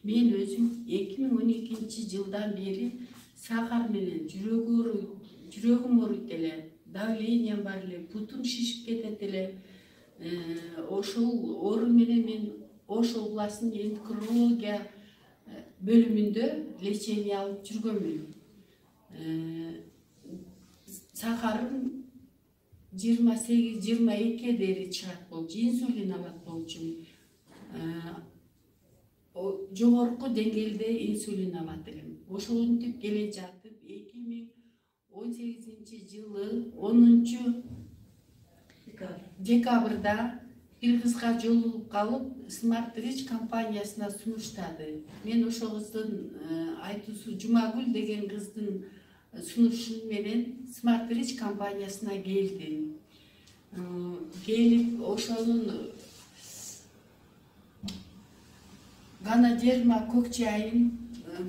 Мен өзүм 2012-жылдан бери сахар менен жүрөгүм ооруйт эле, давлением бар эле, бутум шишип кетет эле. Ошол оору менен мен Ош областынын эндокринология бөлүмүндө лечение алып жүргөнмүн. Сахарым 28-22 дери чыгат болчу, инсулин алат болчумун. Жогорку деңгээлде инсулин алат элем. Ошентип келе жатып 2018-жылы 10-декабрда бир кызга жолугуп калып, Smart Rich компаниясына сунуштады. Мен ошол кыздын Айтусу Жумагүл деген кыздын сунушу менен Smart Rich компаниясына келдим. Келип ошонун Ганадерма көк чайын,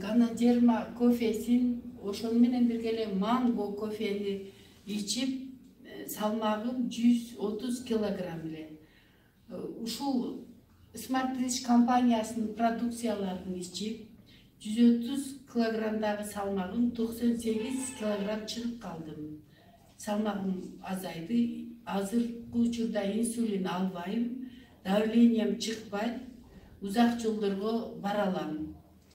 Ганадерма кофесин, ошону менен бирге эле манго кофени ичип, салмагым 130 килограмм эле. Ушул Smart Rich компаниясынын продукцияларын ичип, 130 килограммдагы салмагым 98 килограмм чыгып калдым. Салмагым азайды. Азыркы учурда инсулин албайм, давлением чыкпайт, узак жолдорго бара алам.